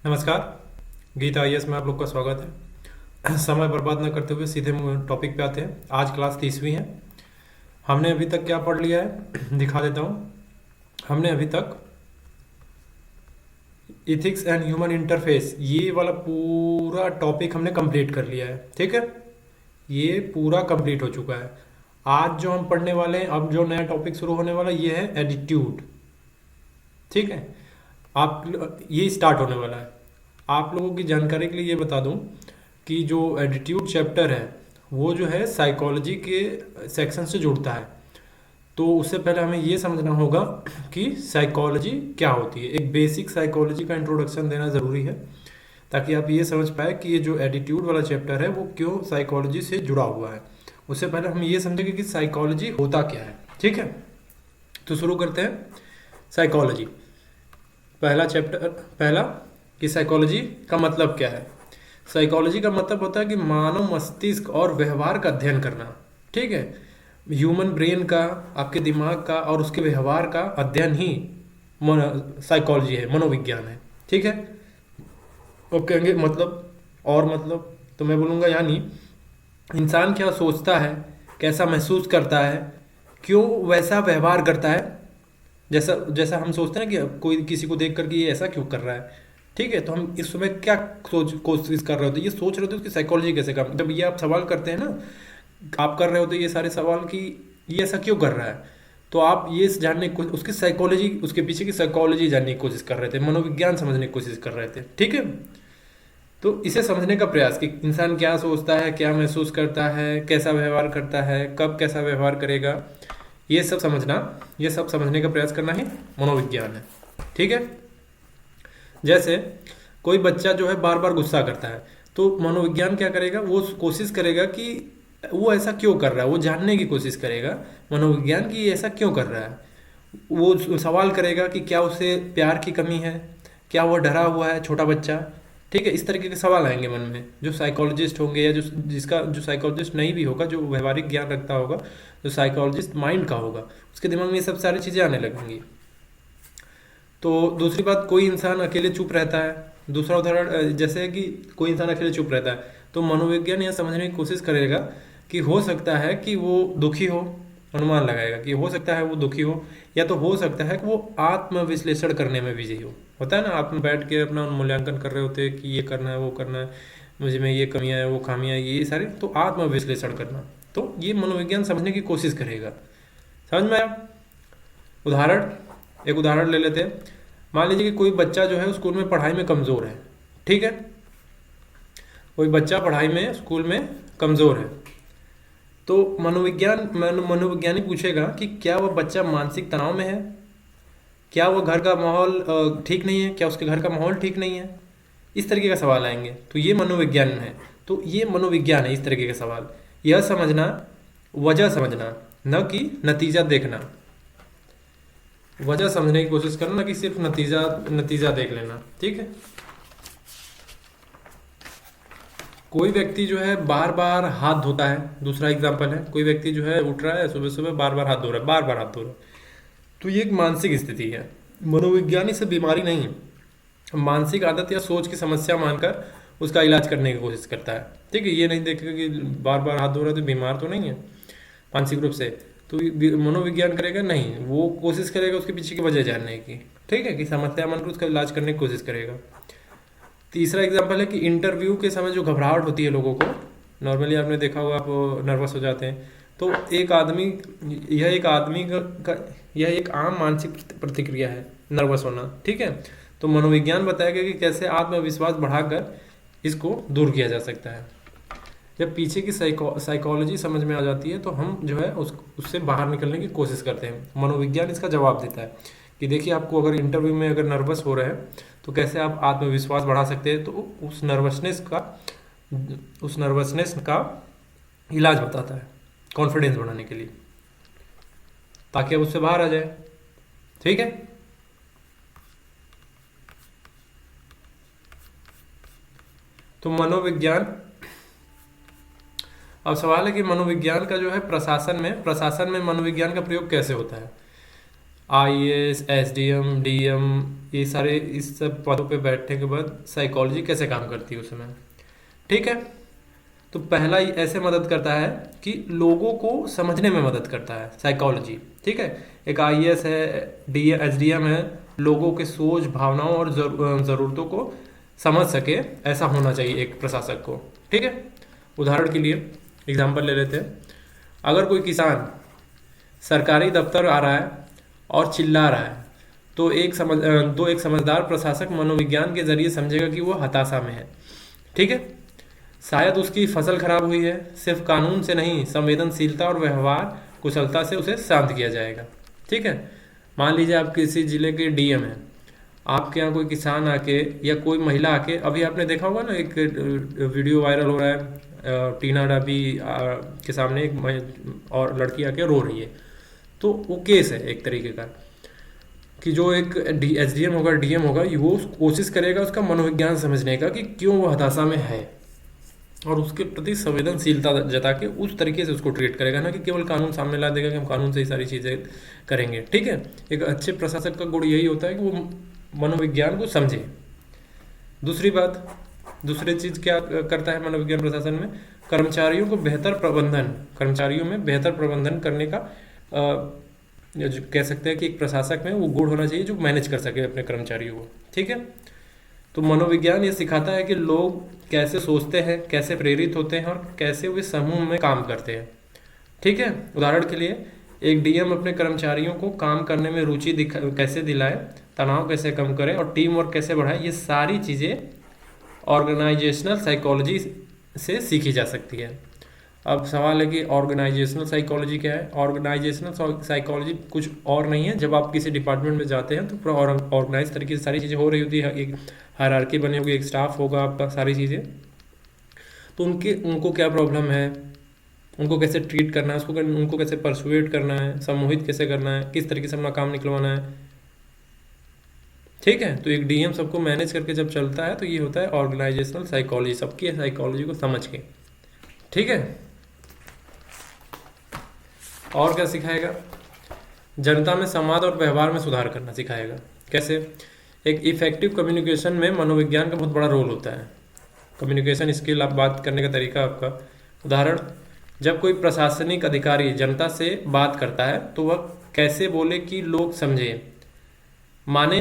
नमस्कार। गीता आईएएस में आप लोग का स्वागत है। समय बर्बाद न करते हुए सीधे टॉपिक पे आते हैं। आज क्लास 30वीं है। हमने अभी तक क्या पढ़ लिया है दिखा देता हूँ। हमने अभी तक इथिक्स एंड ह्यूमन इंटरफेस ये वाला पूरा टॉपिक हमने कंप्लीट कर लिया है। ठीक है, ये पूरा कंप्लीट हो चुका है। आज जो हम पढ़ने वाले हैं, अब जो नया टॉपिक शुरू होने वाला ये है एटीट्यूड। ठीक है, आप ये स्टार्ट होने वाला है। आप लोगों की जानकारी के लिए ये बता दूं कि जो एटीट्यूड चैप्टर है वो जो है साइकोलॉजी के सेक्शन से जुड़ता है। तो उससे पहले हमें ये समझना होगा कि साइकोलॉजी क्या होती है। एक बेसिक साइकोलॉजी का इंट्रोडक्शन देना ज़रूरी है ताकि आप ये समझ पाए कि ये जो एटीट्यूड वाला चैप्टर है वो क्यों साइकोलॉजी से जुड़ा हुआ है। उससे पहले हम ये समझेंगे कि साइकोलॉजी होता क्या है। ठीक है, तो शुरू करते हैं। साइकोलॉजी पहला चैप्टर, पहला कि साइकोलॉजी का मतलब क्या है। साइकोलॉजी का मतलब होता है कि मानव मस्तिष्क और व्यवहार का अध्ययन करना। ठीक है, ह्यूमन ब्रेन का, आपके दिमाग का और उसके व्यवहार का अध्ययन ही साइकोलॉजी है, मनोविज्ञान है। ठीक है, अब कहेंगे मतलब और मतलब, तो मैं बोलूँगा यानी इंसान क्या सोचता है, कैसा महसूस करता है, क्यों वैसा व्यवहार करता है। जैसा जैसा हम सोचते हैं कि कोई किसी को देख करके ये ऐसा क्यों कर रहा है। ठीक है, तो हम इस समय क्या सोच कोशिश कर रहे होते हैं, ये सोच रहे होते हैं उसकी साइकोलॉजी कैसे काम। जब ये आप सवाल करते हैं ना, आप कर रहे होते हैं ये सारे सवाल कि ये ऐसा क्यों कर रहा है, तो आप ये जानने की उसकी साइकोलॉजी, उसके पीछे की साइकोलॉजी जानने की कोशिश कर रहे थे, मनोविज्ञान समझने की कोशिश कर रहे थे। ठीक है, तो इसे समझने का प्रयास कि इंसान क्या सोचता है, क्या महसूस करता है, कैसा व्यवहार करता है, कब कैसा व्यवहार करेगा, ये सब समझना, ये सब समझने का प्रयास करना ही मनोविज्ञान है। ठीक है, जैसे कोई बच्चा जो है बार बार गुस्सा करता है, तो मनोविज्ञान क्या करेगा, वो कोशिश करेगा कि वो ऐसा क्यों कर रहा है, वो जानने की कोशिश करेगा मनोविज्ञान की ये ऐसा क्यों कर रहा है। वो सवाल करेगा कि क्या उसे प्यार की कमी है, क्या वो डरा हुआ है छोटा बच्चा। ठीक है, इस तरीके के सवाल आएंगे मन में। जो साइकोलॉजिस्ट होंगे या जो साइकोलॉजिस्ट नहीं भी होगा, जो व्यवहारिक ज्ञान रखता होगा, जो साइकोलॉजिस्ट माइंड का होगा, उसके दिमाग में ये सब सारी चीज़ें आने लगेंगी। तो दूसरी बात, कोई इंसान अकेले चुप रहता है। दूसरा उदाहरण जैसे कि कोई इंसान अकेले चुप रहता है, तो मनोविज्ञान यह समझने की कोशिश करेगा कि हो सकता है कि वो दुखी हो, अनुमान लगाएगा कि हो सकता है वो दुखी हो, या तो हो सकता है कि वो आत्मविश्लेषण करने में बिजी हो। होता है ना, आप बैठ के अपना मूल्यांकन कर रहे होते हैं कि ये करना है, वो करना है, मुझे में ये कमियां है, वो खामियां, ये सारी, तो आत्मविश्लेषण करना, तो ये मनोविज्ञान समझने की कोशिश करेगा। समझ में आया। उदाहरण, एक उदाहरण ले लेते हैं। मान लीजिए कि कोई बच्चा जो है स्कूल में पढ़ाई में कमज़ोर है। ठीक है, कोई बच्चा पढ़ाई में स्कूल में कमज़ोर है, तो मनोविज्ञानी पूछेगा कि क्या वह बच्चा मानसिक तनाव में है, क्या वह घर का माहौल ठीक नहीं है, क्या उसके घर का माहौल ठीक नहीं है। इस तरीके का सवाल आएंगे, तो ये मनोविज्ञान है। तो ये मनोविज्ञान है, इस तरीके के सवाल। यह समझना, वजह समझना, न कि नतीजा देखना। वजह समझने की कोशिश करना, कि सिर्फ नतीजा नतीजा देख लेना। ठीक है, कोई व्यक्ति जो है बार बार हाथ धोता है। दूसरा एग्जांपल है, कोई व्यक्ति जो है उठ रहा है सुबह सुबह, बार बार हाथ धो रहा है, बार बार हाथ धो रहा है, तो ये एक मानसिक स्थिति है। मनोविज्ञानी से बीमारी नहीं है, मानसिक आदत या सोच की समस्या मानकर उसका इलाज करने की कोशिश करता है। ठीक है, ये नहीं देखेगा कि बार बार हाथ धो रहा है तो बीमार तो नहीं है मानसिक रूप से, तो मनोविज्ञान करेगा नहीं, वो कोशिश करेगा उसके पीछे की वजह जानने की। ठीक है, कि समस्या मानकर उसका इलाज करने की कोशिश करेगा। तीसरा एग्जाम्पल है कि इंटरव्यू के समय जो घबराहट होती है लोगों को, नॉर्मली आपने देखा होगा, आप नर्वस हो जाते हैं, तो एक आदमी, यह एक आम मानसिक प्रतिक्रिया है, नर्वस होना। ठीक है, तो मनोविज्ञान बताएगा कि कैसे आत्मविश्वास बढ़ाकर इसको दूर किया जा सकता है। जब पीछे की साइकोलॉजी समझ में आ जाती है तो हम जो है उससे बाहर निकलने की कोशिश करते हैं। मनोविज्ञान इसका जवाब देता है कि देखिए, आपको अगर इंटरव्यू में अगर नर्वस हो रहे हैं तो कैसे आप आत्मविश्वास बढ़ा सकते हैं। तो उस नर्वसनेस का इलाज बताता है, कॉन्फिडेंस बढ़ाने के लिए, ताकि आप उससे बाहर आ जाए। ठीक है, तो मनोविज्ञान, अब सवाल है कि मनोविज्ञान का जो है प्रशासन में मनोविज्ञान का प्रयोग कैसे होता है। आईएएस, एसडीएम, डीएम, ये सारे इस सब पदों पे बैठने के बाद साइकोलॉजी कैसे काम करती है उसमें। ठीक है। तो पहला ही ऐसे मदद करता है कि लोगों को समझने में मदद करता है साइकोलॉजी। ठीक है। एक आईएएस है, डी एसडीएम है, लोगों के सोच, भावनाओं और ज़रूरतों को समझ सके, ऐसा होना चाहिए एक प्रशासक को। ठीक है। उदाहरण के लिए एग्जांपल ले लेते हैं। अगर कोई किसान सरकारी दफ्तर आ रहा है और चिल्ला रहा है, तो एक समझदार प्रशासक मनोविज्ञान के जरिए समझेगा कि वो हताशा में है। ठीक है। शायद उसकी फसल खराब हुई है, सिर्फ कानून से नहीं, संवेदनशीलता और व्यवहार कुशलता से उसे शांत किया जाएगा। ठीक है। मान लीजिए आप किसी जिले के डीएम हैं, आपके यहाँ कोई किसान आके या कोई महिला आके, अभी आपने देखा होगा ना एक वीडियो वायरल हो रहा है, टीना डाबी के सामने एक और लड़की आके रो रही है। तो वो केस है एक तरीके का कि जो एक एसडीएम होगा, डीएम होगा, वो कोशिश करेगा उसका मनोविज्ञान समझने का कि क्यों वो हताशा में है, और उसके प्रति संवेदनशीलता जता के उस तरीके से उसको ट्रीट करेगा, ना कि केवल कानून सामने ला देगा कि हम कानून से ही सारी चीज़ें करेंगे। ठीक है। एक अच्छे प्रशासक का गुण यही होता है कि वो मनोविज्ञान को समझे। दूसरी चीज़ क्या करता है मनोविज्ञान प्रशासन में? कर्मचारियों में बेहतर प्रबंधन करने का जो कह सकते हैं कि एक प्रशासक में वो गुण होना चाहिए जो मैनेज कर सके अपने कर्मचारियों को। ठीक है। तो मनोविज्ञान ये सिखाता है कि लोग कैसे सोचते हैं, कैसे प्रेरित होते हैं और कैसे वे समूह में काम करते हैं। ठीक है। उदाहरण के लिए एक डीएम अपने कर्मचारियों को काम करने में रुचि कैसे दिलाए, तनाव कैसे कम करे और टीम वर्क कैसे बढ़ाए, ये सारी चीज़ें ऑर्गेनाइजेशनल साइकोलॉजी से सीखी जा सकती है। अब सवाल है कि ऑर्गेनाइजेशनल साइकोलॉजी क्या है? ऑर्गेनाइजेशनल साइकोलॉजी कुछ और नहीं है। जब आप किसी डिपार्टमेंट में जाते हैं तो पूरा ऑर्गेनाइज तरीके से सारी चीज़ें हो रही होती है, एक हायरार्की बनी होगी, एक स्टाफ होगा आपका, सारी चीज़ें। तो उनको क्या प्रॉब्लम है, उनको कैसे ट्रीट करना है, उनको कैसे परसुएट करना है, सम्मोहित कैसे करना है, किस तरीके से अपना काम निकलवाना है। ठीक है। तो एक डीएम सबको मैनेज करके जब चलता है तो ये होता है ऑर्गेनाइजेशनल साइकोलॉजी, सबकी साइकोलॉजी को समझ के। ठीक है। और क्या सिखाएगा? जनता में संवाद और व्यवहार में सुधार करना सिखाएगा। कैसे? एक इफेक्टिव कम्युनिकेशन में मनोविज्ञान का बहुत बड़ा रोल होता है। कम्युनिकेशन स्किल, आप बात करने का तरीका आपका। उदाहरण, जब कोई प्रशासनिक अधिकारी जनता से बात करता है तो वह कैसे बोले कि लोग माने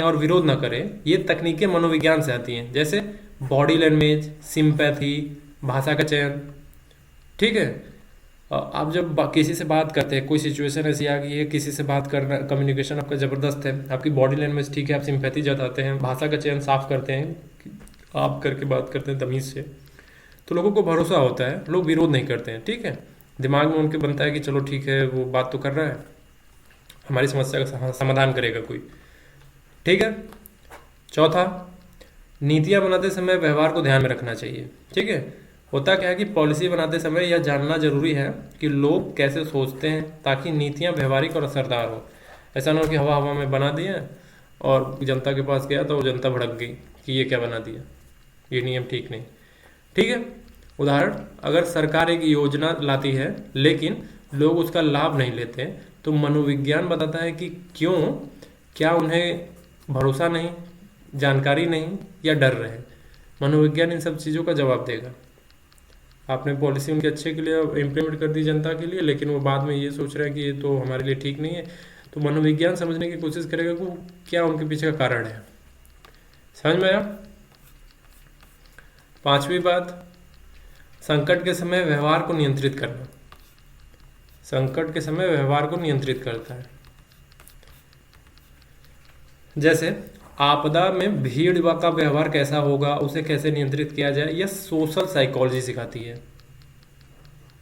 और विरोध न करें, ये तकनीकें मनोविज्ञान से आती हैं। जैसे बॉडी लैंग्वेज, सिंपैथी, भाषा का चयन। ठीक है। आप जब किसी से बात करते हैं, कोई सिचुएशन ऐसी आ गई है, किसी से बात करना, कम्युनिकेशन आपका ज़बरदस्त है, आपकी बॉडी लैंग्वेज ठीक है, आप सिंपैथी जताते हैं, भाषा का चयन साफ करते हैं, आप करके बात करते हैं तमीज़ से, तो लोगों को भरोसा होता है, लोग विरोध नहीं करते हैं। ठीक है। दिमाग में उनके बनता है कि चलो ठीक है, वो बात तो कर रहा है, हमारी समस्या का समाधान करेगा कोई। ठीक है। चौथा, नीतियाँ बनाते समय व्यवहार को ध्यान में रखना चाहिए। ठीक है। होता क्या है कि पॉलिसी बनाते समय यह जानना जरूरी है कि लोग कैसे सोचते हैं, ताकि नीतियाँ व्यवहारिक और असरदार हो। ऐसा ना हो कि हवा हवा में बना दिया और जनता के पास गया तो वो जनता भड़क गई कि ये क्या बना दिया, ये नियम ठीक नहीं। ठीक है। उदाहरण, अगर सरकार एक योजना लाती है लेकिन लोग उसका लाभ नहीं लेते हैं, तो मनोविज्ञान बताता है कि क्यों, क्या उन्हें भरोसा नहीं, जानकारी नहीं या डर रहे। मनोविज्ञान इन सब चीज़ों का जवाब देगा। आपने पॉलिसी उनके अच्छे के लिए इम्प्लीमेंट कर दी जनता के लिए, लेकिन वो बाद में ये सोच रहे हैं कि ये तो हमारे लिए ठीक नहीं है, तो मनोविज्ञान समझने की कोशिश करेगा कि क्या उनके पीछे का कारण है। समझ में आया? पांचवी बात, संकट के समय व्यवहार को नियंत्रित करना। संकट के समय व्यवहार को नियंत्रित करता है। जैसे आपदा में भीड़ का व्यवहार कैसा होगा, उसे कैसे नियंत्रित किया जाए, यह सोशल साइकोलॉजी सिखाती है।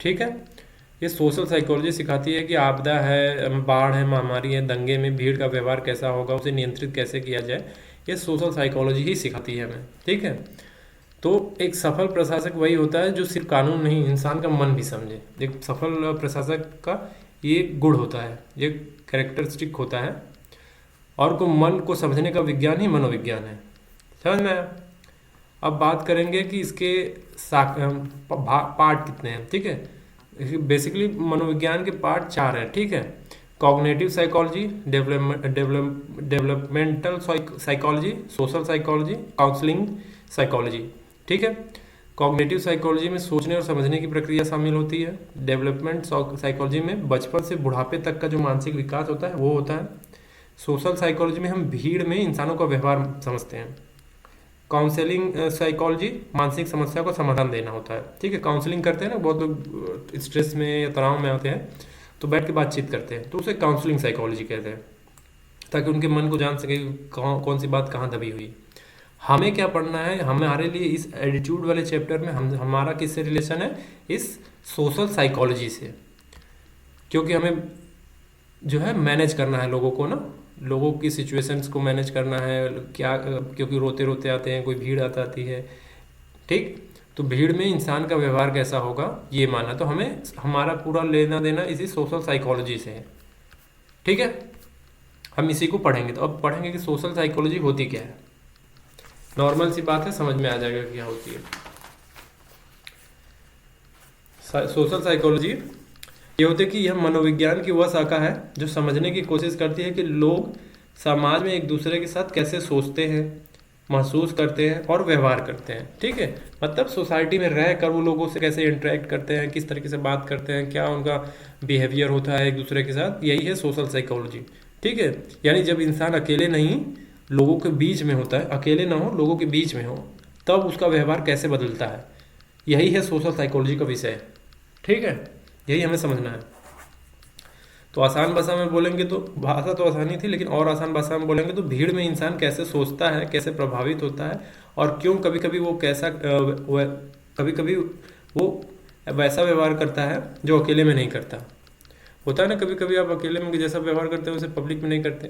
ठीक है। ये सोशल साइकोलॉजी सिखाती है कि आपदा है, बाढ़ है, महामारी है, दंगे में भीड़ का व्यवहार कैसा होगा, उसे नियंत्रित कैसे किया जाए, ये सोशल साइकोलॉजी ही सिखाती है हमें। ठीक है। तो एक सफल प्रशासक वही होता है जो सिर्फ कानून नहीं, इंसान का मन भी समझे। एक सफल प्रशासक का ये गुण होता है, ये कैरेक्टरिस्टिक होता है, और को मन को समझने का विज्ञान ही मनोविज्ञान है। समझ में आया? अब बात करेंगे कि इसके पार्ट कितने हैं। ठीक है। बेसिकली मनोविज्ञान के पार्ट 4 हैं। ठीक है। Cognitive psychology, developmental psychology, social psychology, counselling psychology. ठीक है, कॉग्निटिव साइकोलॉजी में सोचने और समझने की प्रक्रिया शामिल होती है। डेवलपमेंट साइकोलॉजी में बचपन से बुढ़ापे तक का जो मानसिक विकास होता है वो होता है। सोशल साइकोलॉजी में हम भीड़ में इंसानों का व्यवहार समझते हैं। काउंसलिंग साइकोलॉजी मानसिक समस्या को समाधान देना होता है। ठीक है, काउंसलिंग करते हैं ना, बहुत लोग स्ट्रेस में या तनाव में आते हैं तो बैठ के बातचीत करते हैं, तो उसे काउंसलिंग साइकोलॉजी कहते हैं, ताकि उनके मन को जान सके कौन सी बात कहाँ दबी हुई। हमें क्या पढ़ना है, हमारे लिए इस एटीट्यूड वाले चैप्टर में हमारा किससे रिलेशन है, इस सोशल साइकोलॉजी से, क्योंकि हमें जो है मैनेज करना है लोगों को ना, लोगों की सिचुएशंस को मैनेज करना है क्या, क्योंकि रोते रोते आते हैं, कोई भीड़ आती है। ठीक, तो भीड़ में इंसान का व्यवहार कैसा होगा ये माना, तो हमें हमारा पूरा लेना देना इसी सोशल साइकोलॉजी से है। ठीक है, हम इसी को पढ़ेंगे। तो अब पढ़ेंगे कि सोशल साइकोलॉजी होती क्या है। नॉर्मल सी बात है, समझ में आ जाएगा क्या होती है। सोशल साइकोलॉजी ये होती है कि यह मनोविज्ञान की वह शाखा है जो समझने की कोशिश करती है कि लोग समाज में एक दूसरे के साथ कैसे सोचते हैं, महसूस करते हैं और व्यवहार करते हैं। ठीक है, मतलब सोसाइटी में रह कर वो लोगों से कैसे इंटरेक्ट करते हैं, किस तरीके से बात करते हैं, क्या उनका बिहेवियर होता है एक दूसरे के साथ, यही है सोशल साइकोलॉजी। ठीक है, यानी जब इंसान अकेले नहीं लोगों के बीच में होता है, अकेले ना हो लोगों के बीच में हो, तब उसका व्यवहार कैसे बदलता है, यही है सोशल साइकोलॉजी का विषय। ठीक है, यही हमें समझना है। तो आसान भाषा में बोलेंगे तो, भाषा तो आसानी थी लेकिन और आसान भाषा में बोलेंगे तो भीड़ में इंसान कैसे सोचता है, कैसे प्रभावित होता है, और क्यों कभी कभी वो कभी कभी वो वैसा व्यवहार करता है जो अकेले में नहीं करता। होता है ना, कभी कभी आप अकेले में जैसा व्यवहार करते हो उसे पब्लिक में नहीं करते।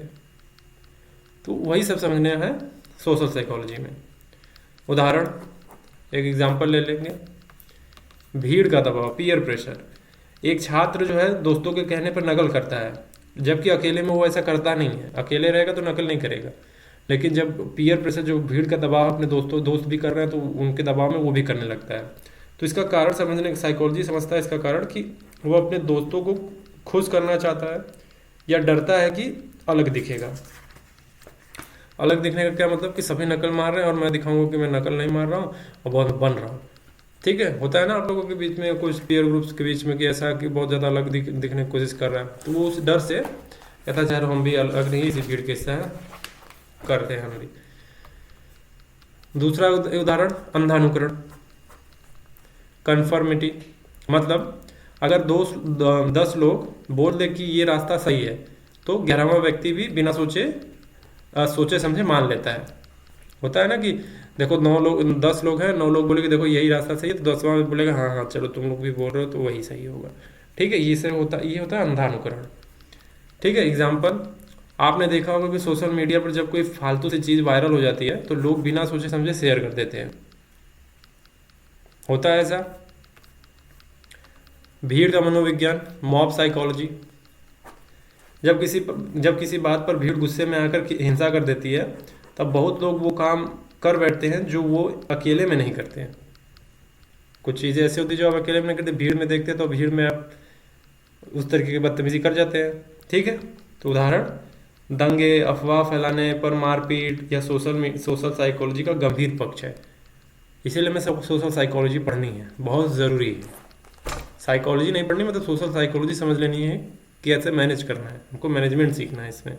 तो वही सब समझने है सोशल साइकोलॉजी में। उदाहरण, एक एग्जांपल ले लेंगे। भीड़ का दबाव, पीयर प्रेशर। एक छात्र जो है दोस्तों के कहने पर नकल करता है, जबकि अकेले में वो ऐसा करता नहीं है। अकेले रहेगा तो नकल नहीं करेगा, लेकिन जब पीयर प्रेशर, जो भीड़ का दबाव अपने दोस्त भी कर रहे हैं तो उनके दबाव में वो भी करने लगता है। तो इसका कारण समझने, साइकोलॉजी समझता है इसका कारण कि वो अपने दोस्तों को खुश करना चाहता है या डरता है कि अलग दिखेगा। अलग दिखने का क्या मतलब कि सभी नकल मार रहे हैं और मैं दिखाऊंगा कि मैं नकल नहीं मार रहा हूँ और बहुत बन रहा हूँ। ठीक है, होता है ना आप लोगों के बीच में, कुछ पीयर ग्रुप्स के बीच में कि ऐसा कि बहुत ज़्यादा अलग दिखने की कोशिश कर रहा है, तो वो उस डर से कहता है चाहे हम भी अलग नहीं, इसी भीड़ के हिस्सा करते हैं हम भी। दूसरा उदाहरण, अंधानुकरण, कन्फर्मिटी। मतलब अगर 10 लोग बोल दे कि ये रास्ता सही है तो 11वां व्यक्ति भी बिना सोचे समझे मान लेता है। होता है ना कि देखो 10 लोग हैं, 9 लोग बोले कि देखो यही रास्ता सही है, तो 10वां बोलेगा हाँ हाँ चलो तुम लोग भी बोल रहे हो तो वही सही होगा। ठीक है, ये होता है अंधानुकरण। ठीक है, एग्जाम्पल, आपने देखा होगा कि सोशल मीडिया पर जब कोई फालतू सी चीज़ वायरल हो जाती है तो लोग बिना सोचे समझे शेयर कर देते हैं। होता है ऐसा। भीड़ का मनोविज्ञान, मॉब साइकोलॉजी। जब किसी बात पर भीड़ गुस्से में आकर हिंसा कर देती है तब बहुत लोग वो काम कर बैठते हैं जो वो अकेले में नहीं करते हैं। कुछ चीज़ें ऐसी होती है जो आप अकेले में नहीं करते, भीड़ में देखते हैं तो भीड़ में आप उस तरीके की बदतमीजी कर जाते हैं। ठीक है, तो उदाहरण, दंगे, अफवाह फैलाने पर मारपीट या सोशल साइकोलॉजी का गंभीर पक्ष है। इसीलिए मैं सोशल साइकोलॉजी पढ़नी है, बहुत ज़रूरी है। साइकोलॉजी नहीं पढ़नी मतलब सोशल साइकोलॉजी समझ लेनी है कि कैसे मैनेज करना है, हमको मैनेजमेंट सीखना है इसमें।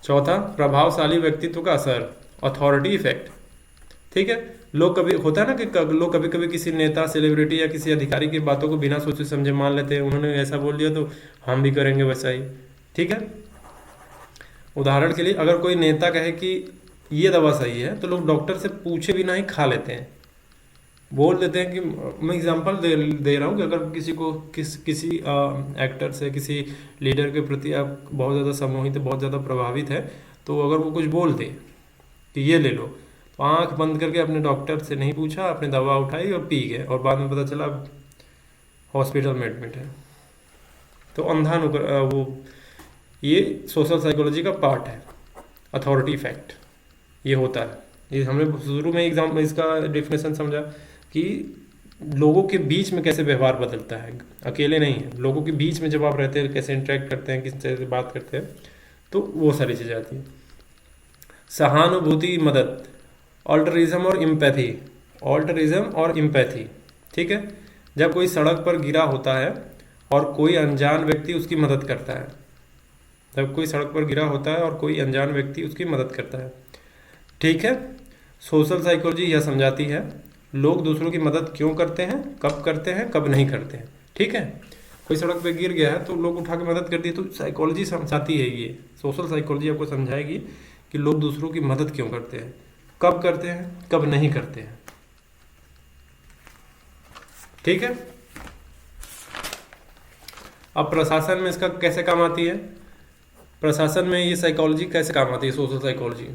चौथा, प्रभावशाली व्यक्तित्व का असर, अथॉरिटी इफेक्ट। ठीक है, होता है ना कि लोग कभी कभी किसी नेता, सेलिब्रिटी या किसी अधिकारी की बातों को बिना सोचे समझे मान लेते हैं। उन्होंने ऐसा बोल दिया तो हम भी करेंगे वैसा ही। ठीक है, उदाहरण के लिए अगर कोई नेता कहे कि ये दवा सही है तो लोग डॉक्टर से पूछे बिना ही खा लेते हैं, बोल देते हैं कि, मैं एग्जांपल दे रहा हूँ कि अगर किसी को किसी एक्टर से, किसी लीडर के प्रति आप बहुत ज़्यादा सम्मोहित है, बहुत ज़्यादा प्रभावित है, तो अगर वो कुछ बोल दे कि ये ले लो, तो आंख बंद करके अपने डॉक्टर से नहीं पूछा, अपने दवा उठाई और पी गए और बाद में पता चला हॉस्पिटल में एडमिट है। तो वो ये सोशल साइकोलॉजी का पार्ट है, अथॉरिटी इफेक्ट ये होता है। ये हमने शुरू में इसका डेफिनेशन समझा कि लोगों के बीच में कैसे व्यवहार बदलता है, अकेले नहीं है, लोगों के बीच में जब आप रहते हैं कैसे इंटरेक्ट करते हैं, किस तरह से बात करते हैं, तो वो सारी चीज़ें आती हैं। सहानुभूति, मदद, ऑल्टरिज्म और इम्पैथी, ऑल्टरिज्म और इम्पैथी, ठीक है। जब कोई सड़क पर गिरा होता है और कोई अनजान व्यक्ति उसकी मदद करता है, जब कोई सड़क पर गिरा होता है और कोई अनजान व्यक्ति उसकी मदद करता है, ठीक है। सोशल साइकोलॉजी यह समझाती है लोग दूसरों की मदद क्यों करते हैं, कब नहीं करते हैं, ठीक है। कोई सड़क पे गिर गया है तो लोग उठा के मदद कर दी, तो साइकोलॉजी समझाती है, ये सोशल साइकोलॉजी आपको समझाएगी कि लोग दूसरों की मदद क्यों करते हैं, कब नहीं करते हैं, ठीक है। अब प्रशासन में इसका कैसे काम आती है, प्रशासन में ये साइकोलॉजी कैसे काम आती है, सोशल साइकोलॉजी,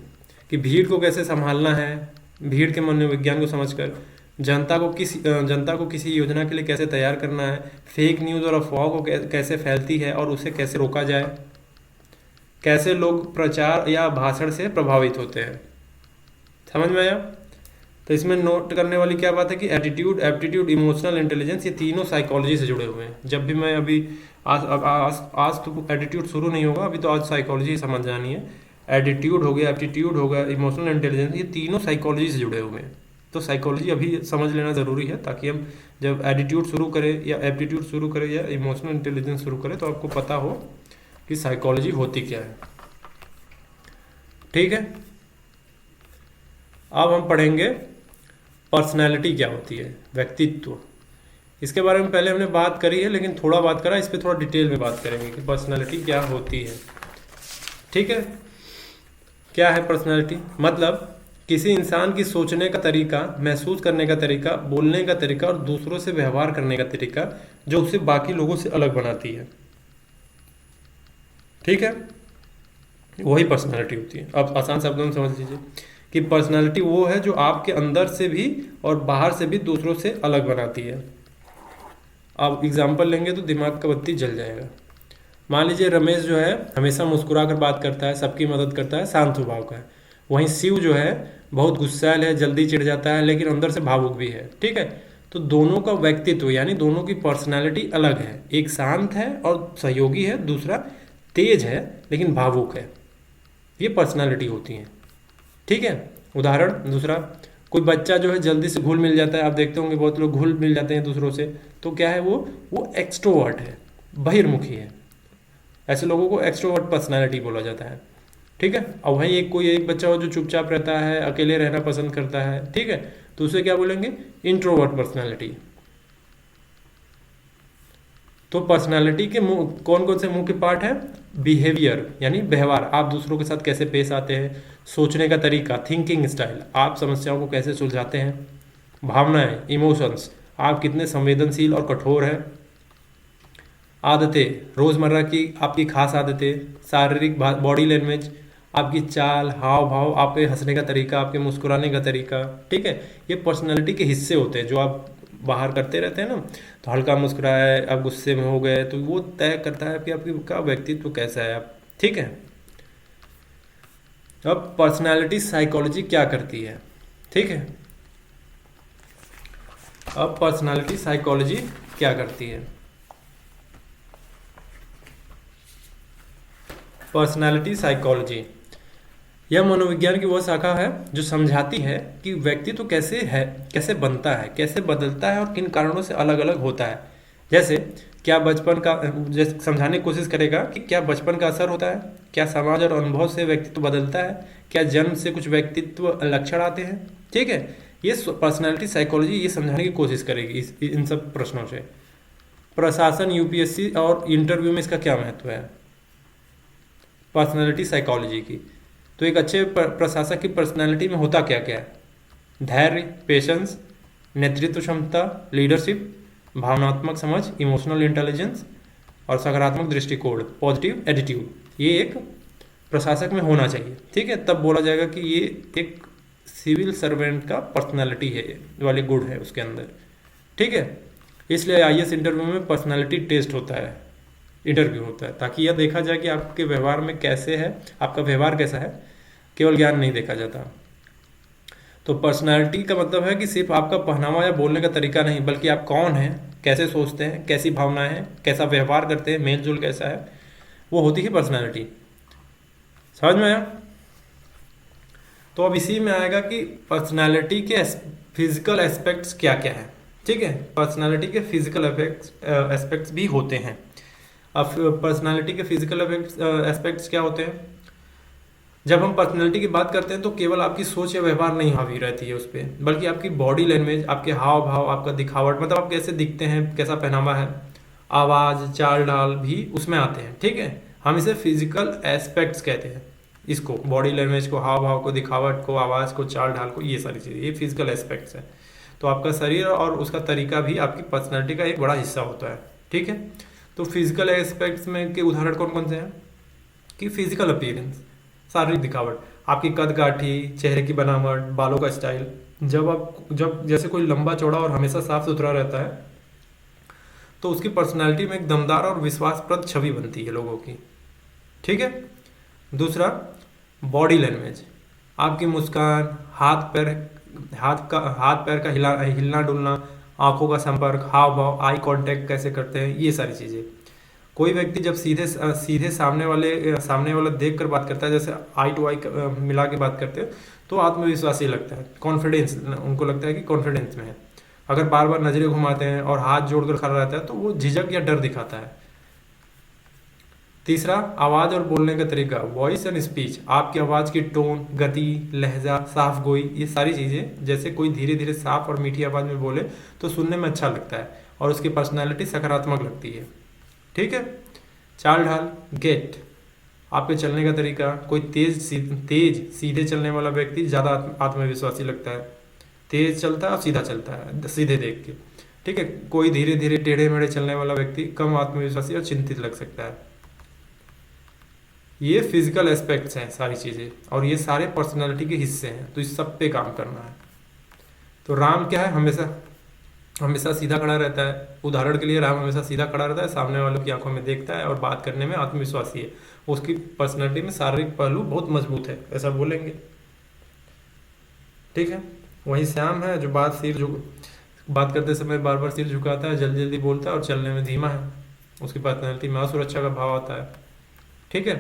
कि भीड़ को कैसे संभालना है, भीड़ के मनोविज्ञान को समझकर जनता को किसी योजना के लिए कैसे तैयार करना है, फेक न्यूज़ और अफवाह को कैसे फैलती है और उसे कैसे रोका जाए, कैसे लोग प्रचार या भाषण से प्रभावित होते हैं। समझ में आया। तो इसमें नोट करने वाली क्या बात है कि एटीट्यूड, एप्टीट्यूड, इमोशनल इंटेलिजेंस, ये तीनों साइकोलॉजी से जुड़े हुए हैं। जब भी मैं अभी आज तो एटीट्यूड शुरू नहीं होगा, अभी तो आज साइकोलॉजी समझ जानी है। एटीट्यूड हो गया, एप्टीट्यूड हो गया, इमोशनल इंटेलिजेंस, ये तीनों साइकोलॉजी से जुड़े हुए हैं। तो साइकोलॉजी अभी समझ लेना ज़रूरी है, ताकि हम जब एटीट्यूड शुरू करें या एप्टीट्यूड शुरू करें या इमोशनल इंटेलिजेंस शुरू करें तो आपको पता हो कि साइकोलॉजी होती क्या है, ठीक है। अब हम पढ़ेंगे पर्सनैलिटी क्या होती है, व्यक्तित्व। इसके बारे में पहले हमने बात करी है, लेकिन थोड़ा बात करा, इस पर थोड़ा डिटेल में बात करेंगे कि पर्सनैलिटी क्या होती है, ठीक है। क्या है पर्सनैलिटी, मतलब किसी इंसान की सोचने का तरीका, महसूस करने का तरीका, बोलने का तरीका और दूसरों से व्यवहार करने का तरीका जो उसे बाकी लोगों से अलग बनाती है, ठीक है, वही पर्सनैलिटी होती है। अब आसान शब्दों में समझ लीजिए कि पर्सनैलिटी वो है जो आपके अंदर से भी और बाहर से भी दूसरों से अलग बनाती है। अब एग्जाम्पल लेंगे तो दिमाग का बत्ती जल जाएगा। मान लीजिए रमेश जो है हमेशा मुस्कुरा कर बात करता है, सबकी मदद करता है, शांत स्वभाव का है। वहीं शिव जो है बहुत गुस्सैल है, जल्दी चिढ़ जाता है, लेकिन अंदर से भावुक भी है, ठीक है। तो दोनों का व्यक्तित्व यानी दोनों की पर्सनैलिटी अलग है। एक शांत है और सहयोगी है, दूसरा तेज है लेकिन भावुक है। ये पर्सनैलिटी होती है, ठीक है। उदाहरण दूसरा, कोई बच्चा जो है जल्दी से घुल मिल जाता है, आप देखते होंगे बहुत लोग घुल मिल जाते हैं दूसरों से, तो क्या है वो एक्सट्रोवर्ट है, बहिर्मुखी है। ऐसे लोगों को एक्सट्रोवर्ट पर्सनैलिटी बोला जाता है, ठीक है। और वहीं एक बच्चा हो जो चुपचाप रहता है, अकेले रहना पसंद करता है, ठीक है, तो उसे क्या बोलेंगे, इंट्रोवर्ट पर्सनैलिटी। तो पर्सनालिटी के कौन कौन से मुख्य पार्ट है, बिहेवियर यानी व्यवहार, आप दूसरों के साथ कैसे पेश आते हैं, सोचने का तरीका, थिंकिंग स्टाइल, आप समस्याओं को कैसे सुलझाते हैं, भावनाएं, इमोशंस, आप कितने संवेदनशील और कठोर हैं, आदतें, रोज़मर्रा की आपकी खास आदतें, शारीरिक बॉडी लैंग्वेज, आपकी चाल, हाव भाव, आपके हंसने का तरीका, आपके मुस्कुराने का तरीका, ठीक है। ये पर्सनालिटी के हिस्से होते हैं जो आप बाहर करते रहते हैं ना। तो हल्का मुस्कुराए, आप गुस्से में हो गए, तो वो तय करता है कि आपका व्यक्तित्व कैसा है आप, ठीक है। अब पर्सनालिटी साइकोलॉजी क्या करती है, ठीक है। अब पर्सनालिटी साइकोलॉजी क्या करती है, पर्सनालिटी साइकोलॉजी यह मनोविज्ञान की वह शाखा है जो समझाती है कि व्यक्तित्व कैसे है, कैसे बनता है, कैसे बदलता है और किन कारणों से अलग अलग होता है। जैसे क्या बचपन का, जैसे समझाने की कोशिश करेगा कि क्या बचपन का असर होता है, क्या समाज और अनुभव से व्यक्तित्व बदलता है, क्या जन्म से कुछ व्यक्तित्व लक्षण आते हैं, ठीक है। ये पर्सनैलिटी साइकोलॉजी ये समझाने की कोशिश करेगी इन सब प्रश्नों से। प्रशासन, यूपीएससी और इंटरव्यू में इसका क्या महत्व है पर्सनैलिटी साइकोलॉजी की। तो एक अच्छे प्रशासक की पर्सनैलिटी में होता क्या क्या है, धैर्य, पेशेंस, नेतृत्व क्षमता, लीडरशिप, भावनात्मक समझ, इमोशनल इंटेलिजेंस और सकारात्मक दृष्टिकोण, पॉजिटिव एटीट्यूड, ये एक प्रशासक में होना चाहिए, ठीक है। तब बोला जाएगा कि ये एक सिविल सर्वेंट का पर्सनैलिटी है वाले गुण है उसके अंदर, ठीक है। इसलिए आईएएस इंटरव्यू में पर्सनैलिटी टेस्ट होता है, इंटरव्यू होता है, ताकि यह देखा जाए कि आपके व्यवहार में कैसे है, आपका व्यवहार कैसा है, केवल ज्ञान नहीं देखा जाता। तो पर्सनालिटी का मतलब है कि सिर्फ आपका पहनावा या बोलने का तरीका नहीं, बल्कि आप कौन हैं, कैसे सोचते हैं, कैसी भावनाएं हैं, कैसा व्यवहार करते हैं, मेल जोल कैसा है, वो होती है पर्सनालिटी। समझ में आया? तो अब इसी में आएगा कि पर्सनालिटी के फिजिकल एस्पेक्ट्स क्या क्या है। ठीक है, पर्सनालिटी के फिजिकल एस्पेक्ट्स भी होते हैं। अब पर्सनालिटी के फिजिकल एस्पेक्ट्स क्या होते हैं? जब हम पर्सनैलिटी की बात करते हैं तो केवल आपकी सोच या व्यवहार नहीं हावी रहती है उस पर, बल्कि आपकी बॉडी लैंग्वेज, आपके हाव भाव, आपका दिखावट, मतलब आप कैसे दिखते हैं, कैसा पहनावा है, आवाज़, चाल ढाल भी उसमें आते हैं। ठीक है, हम इसे फिजिकल एस्पेक्ट्स कहते हैं, इसको बॉडी लैंग्वेज को, हाव भाव को, दिखावट को, आवाज़ को, चाल ढाल को, ये सारी चीज़ें, ये फिजिकल एस्पेक्ट्स हैं। तो आपका शरीर और उसका तरीका भी आपकी पर्सनैलिटी का एक बड़ा हिस्सा होता है। ठीक है, तो फिजिकल एस्पेक्ट्स में के उदाहरण कौन कौन से हैं? कि फिजिकल अपीयरेंस, शारीरिक दिखावट, आपकी कद काठी, चेहरे की बनावट, बालों का स्टाइल। जब जैसे कोई लंबा चौड़ा और हमेशा साफ सुथरा रहता है तो उसकी पर्सनालिटी में एक दमदार और विश्वासप्रद छवि बनती है लोगों की। ठीक है, दूसरा बॉडी लैंग्वेज, आपकी मुस्कान, हाथ पैर का हिलना डुलना, आंखों का संपर्क, हाव भाव, आई कांटेक्ट कैसे करते हैं, ये सारी चीज़ें। कोई व्यक्ति जब सीधे सामने वाला देख कर बात करता है, जैसे आई टू आई मिला के बात करते हैं, तो आत्मविश्वासी लगता है, कॉन्फिडेंस, उनको लगता है कि कॉन्फिडेंस में है। अगर बार बार नजरें घुमाते हैं और हाथ जोड़कर खड़ा रहता है तो वो झिझक या डर दिखाता है। तीसरा, आवाज़ और बोलने का तरीका, वॉइस एंड स्पीच, आपकी आवाज़ की टोन, गति, लहजा, साफ गोई, ये सारी चीज़ें। जैसे कोई धीरे धीरे साफ और मीठी आवाज़ में बोले तो सुनने में अच्छा लगता है और उसकी पर्सनैलिटी सकारात्मक लगती है। ठीक है, चाल ढाल, गेट, आपके चलने का तरीका, कोई तेज सीधे चलने वाला व्यक्ति ज़्यादा आत्मविश्वासी लगता है, तेज चलता है और सीधा चलता है सीधे देख के। ठीक है, कोई धीरे धीरे टेढ़े मेढ़े चलने वाला व्यक्ति कम आत्मविश्वासी और चिंतित लग सकता है। ये फिजिकल एस्पेक्ट्स हैं सारी चीज़ें, और ये सारे पर्सनालिटी के हिस्से हैं, तो इस सब पे काम करना है। तो राम क्या है? हमेशा सीधा खड़ा रहता है। उदाहरण के लिए, राम हमेशा सीधा खड़ा रहता है, सामने वालों की आंखों में देखता है और बात करने में आत्मविश्वासी है। उसकी पर्सनैलिटी में शारीरिक पहलू बहुत मजबूत है, ऐसा बोलेंगे। ठीक है, वही श्याम है जो बात करते समय बार बार सिर झुकाता है, जल्दी जल्दी बोलता है और चलने में धीमा है। उसकी पर्सनैलिटी में असुरक्षा का भाव आता है। ठीक है,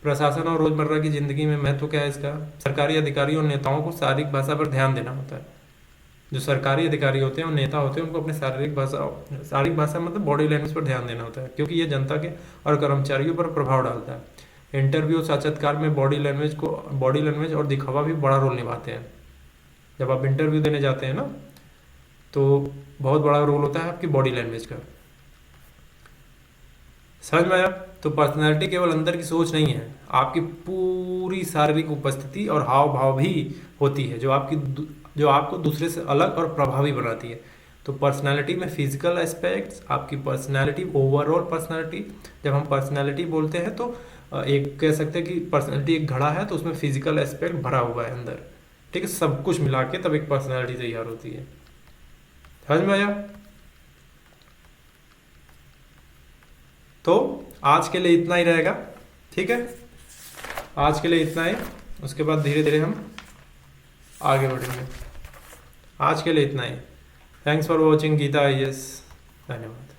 प्रशासन और रोजमर्रा की जिंदगी में महत्व क्या है इसका? सरकारी अधिकारियों और नेताओं को शारीरिक भाषा पर ध्यान देना होता है। जो सरकारी अधिकारी होते हैं और नेता होते हैं उनको अपने शारीरिक भाषा मतलब बॉडी लैंग्वेज पर ध्यान देना होता है, क्योंकि ये जनता के और कर्मचारियों पर प्रभाव डालता है। इंटरव्यू और साक्षात्कार में बॉडी लैंग्वेज और दिखावा भी बड़ा रोल निभाते हैं। जब आप इंटरव्यू देने जाते हैं ना, तो बहुत बड़ा रोल होता है आपकी बॉडी लैंग्वेज का। समझ में आया? तो पर्सनैलिटी केवल अंदर की सोच नहीं है, आपकी पूरी शारीरिक उपस्थिति और हाव भाव भी होती है जो आपको दूसरे से अलग और प्रभावी बनाती है। तो पर्सनैलिटी में फिजिकल एस्पेक्ट्स, आपकी पर्सनैलिटी, ओवरऑल पर्सनैलिटी। जब हम पर्सनैलिटी बोलते हैं तो एक कह सकते हैं कि पर्सनैलिटी एक घड़ा है, तो उसमें फिजिकल एस्पेक्ट भरा हुआ है अंदर। ठीक है, सब कुछ मिला के तब एक पर्सनैलिटी तैयार होती है। समझ में आया? तो आज के लिए इतना ही रहेगा। ठीक है, आज के लिए इतना ही, उसके बाद धीरे धीरे हम आगे बढ़ेंगे। आज के लिए इतना ही। Thanks for watching Geeta IAS। धन्यवाद।